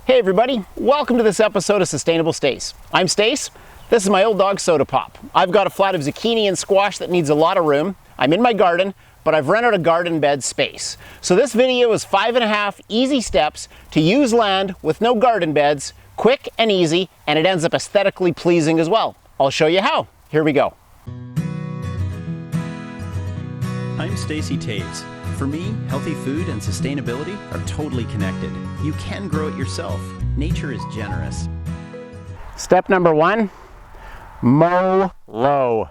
Hey everybody, welcome to this episode of Sustainable Stace. I'm Stace. This is my old dog Soda Pop. I've got a flat of zucchini and squash that needs a lot of room. I'm in my garden, but I've run out of garden bed space. So this video is 5.5 easy steps to use land with no garden beds, quick and easy, and it ends up aesthetically pleasing as well. I'll show you how. Here we go. I'm Stace. For me, healthy food and sustainability are totally connected. You can grow it yourself. Nature is generous. Step number 1, mow low.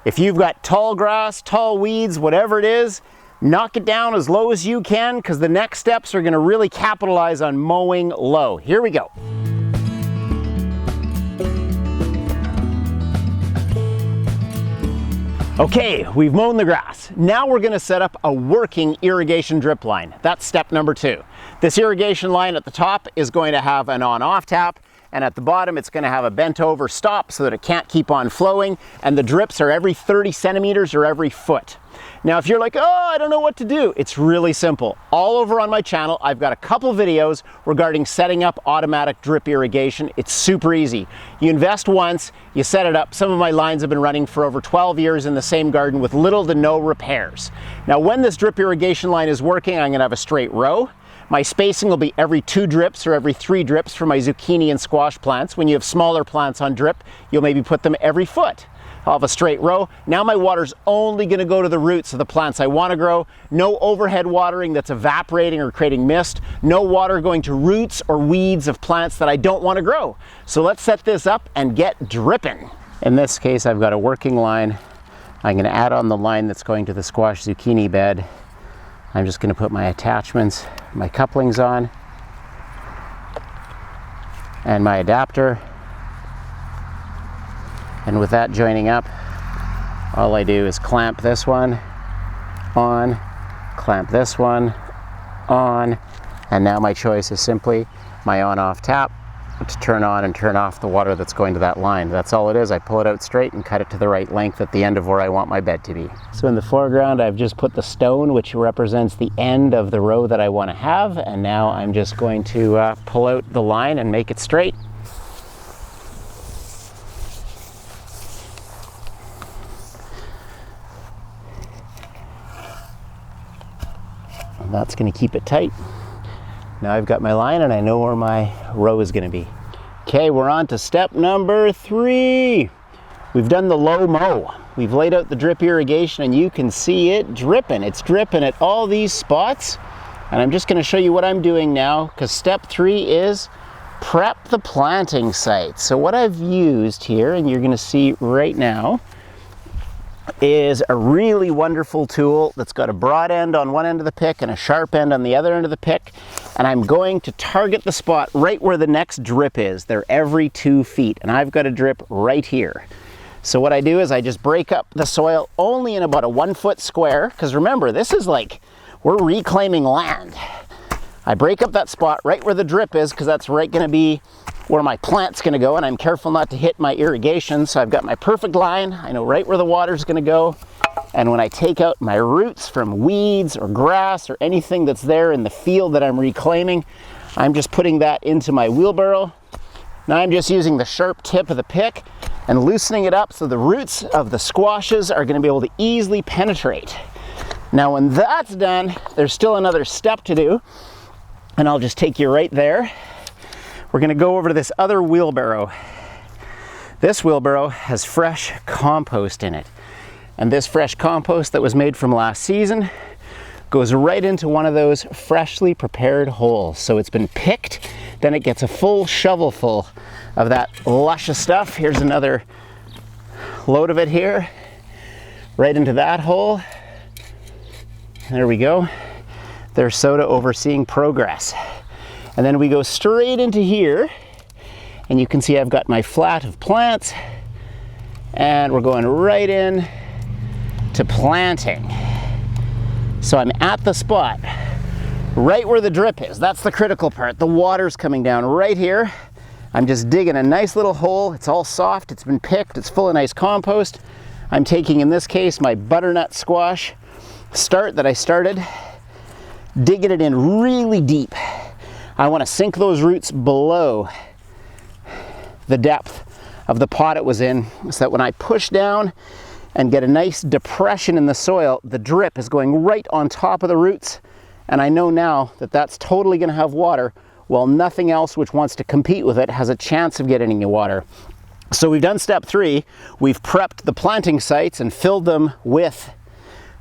If you've got tall grass, tall weeds, whatever it is, knock it down as low as you can because the next steps are going to really capitalize on mowing low. Here we go. Okay, we've mown the grass. Now we're going to set up a working irrigation drip line. That's step number 2. This irrigation line at the top is going to have an on-off tap, and at the bottom it's going to have a bent over stop so that it can't keep on flowing, and the drips are every 30 centimeters or every foot. Now if you're like, oh, I don't know what to do, it's really simple. All over on my channel I've got a couple videos regarding setting up automatic drip irrigation. It's super easy. You invest once, you set it up. Some of my lines have been running for over 12 years in the same garden with little to no repairs. Now when this drip irrigation line is working, I'm going to have a straight row. My spacing will be every 2 drips or every 3 drips for my zucchini and squash plants. When you have smaller plants on drip, you'll maybe put them every foot. I'll have a straight row. Now my water's only going to go to the roots of the plants I want to grow. No overhead watering that's evaporating or creating mist. No water going to roots or weeds of plants that I don't want to grow. So let's set this up and get dripping. In this case, I've got a working line. I'm going to add on the line that's going to the squash zucchini bed. I'm just going to put my attachments, my couplings on, and my adapter. And with that joining up, all I do is clamp this one on, clamp this one on, and now my choice is simply my on-off tap to turn on and turn off the water that's going to that line. That's all it is. I pull it out straight and cut it to the right length at the end of where I want my bed to be. So in the foreground, I've just put the stone, which represents the end of the row that I want to have, and now I'm just going to pull out the line and make it straight. That's going to keep it tight. Now I've got my line and I know where my row is going to be. Okay, we're on to step number 3. We've done the low mow. We've laid out the drip irrigation and you can see it dripping. It's dripping at all these spots. And I'm just going to show you what I'm doing now because step 3 is prep the planting site. So what I've used here, and you're going to see right now, is a really wonderful tool that's got a broad end on one end of the pick and a sharp end on the other end of the pick, and I'm going to target the spot right where the next drip is. They're every 2 feet, and I've got a drip right here. So what I do is I just break up the soil only in about a 1 foot square, because remember, this is like we're reclaiming land. I break up that spot right where the drip is because that's right going to be where my plant's going to go, and I'm careful not to hit my irrigation. So I've got my perfect line. I know right where the water's going to go. And when I take out my roots from weeds or grass or anything that's there in the field that I'm reclaiming, I'm just putting that into my wheelbarrow. Now I'm just using the sharp tip of the pick and loosening it up so the roots of the squashes are going to be able to easily penetrate. Now when that's done, there's still another step to do, and I'll just take you right there. We're going to go over to this other wheelbarrow. This wheelbarrow has fresh compost in it. And this fresh compost that was made from last season goes right into one of those freshly prepared holes. So it's been picked, then it gets a full shovel full of that luscious stuff. Here's another load of it here, right into that hole. There we go. There's Soda overseeing progress. And then we go straight into here, and you can see I've got my flat of plants, and we're going right in to planting. So I'm at the spot right where the drip is. That's the critical part. The water's coming down right here. I'm just digging a nice little hole. It's all soft, it's been picked, it's full of nice compost. I'm taking, in this case, my butternut squash start that I started, digging it in really deep. I want to sink those roots below the depth of the pot it was in, so that when I push down and get a nice depression in the soil, the drip is going right on top of the roots. And I know now that that's totally going to have water, while nothing else which wants to compete with it has a chance of getting any water. So we've done step 3. We've prepped the planting sites and filled them with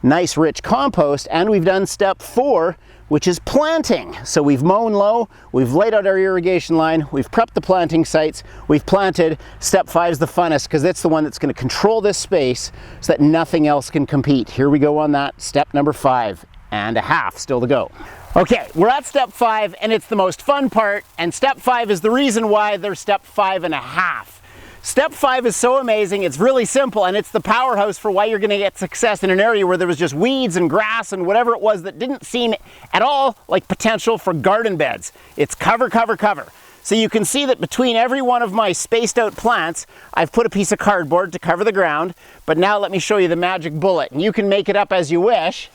nice rich compost, and we've done step 4, which is planting. So we've mown low, we've laid out our irrigation line, we've prepped the planting sites, we've planted. Step 5 is the funnest because it's the one that's going to control this space so that nothing else can compete. Here we go on that, step number 5.5 still to go. Okay, we're at step 5 and it's the most fun part, and step 5 is the reason why there's step 5.5. Step 5 is so amazing, it's really simple, and it's the powerhouse for why you're going to get success in an area where there was just weeds and grass and whatever it was that didn't seem at all like potential for garden beds. It's cover, cover, cover. So you can see that between every one of my spaced out plants, I've put a piece of cardboard to cover the ground, but now let me show you the magic bullet, and you can make it up as you wish.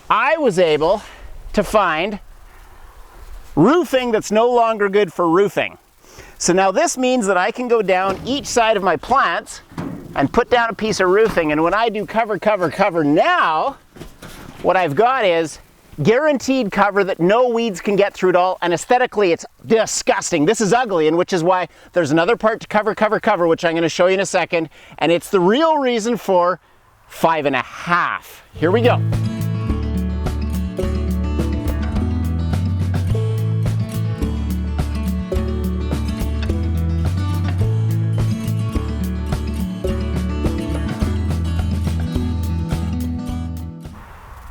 I was able to find roofing that's no longer good for roofing. So now this means that I can go down each side of my plants and put down a piece of roofing, and when I do cover, cover, cover now, what I've got is guaranteed cover that no weeds can get through at all, and aesthetically it's disgusting. This is ugly, and which is why there's another part to cover, cover, cover, which I'm going to show you in a second, and it's the real reason for 5.5. Here we go.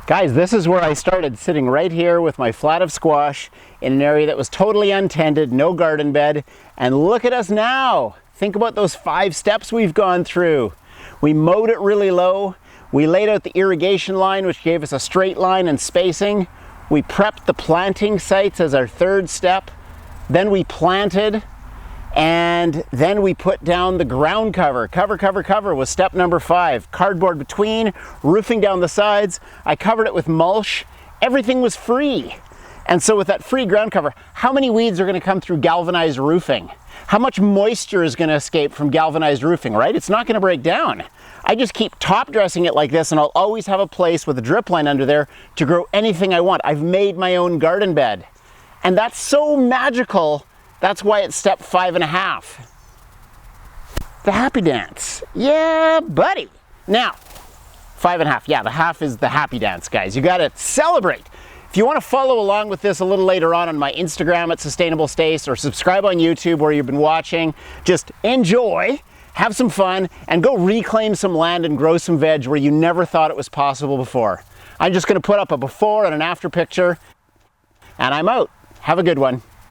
Guys, this is where I started, sitting right here with my flat of squash in an area that was totally untended, no garden bed, and look at us now. Think about those 5 steps we've gone through. We mowed it really low, we laid out the irrigation line, which gave us a straight line and spacing. We prepped the planting sites as our 3rd step, then we planted, and then we put down the ground cover. Cover, cover, cover was step number 5. Cardboard between, roofing down the sides. I covered it with mulch. Everything was free. And so with that free ground cover, how many weeds are going to come through galvanized roofing? How much moisture is going to escape from galvanized roofing, right? It's not going to break down. I just keep top dressing it like this, and I'll always have a place with a drip line under there to grow anything I want. I've made my own garden bed. And that's so magical. That's why it's step 5.5. The happy dance. Yeah, buddy. Now, 5.5. Yeah, the half is the happy dance, guys. You got to celebrate. If you want to follow along with this a little later on my Instagram at Sustainable Stace, or subscribe on YouTube where you've been watching, just enjoy, have some fun, and go reclaim some land and grow some veg where you never thought it was possible before. I'm just going to put up a before and an after picture, and I'm out. Have a good one.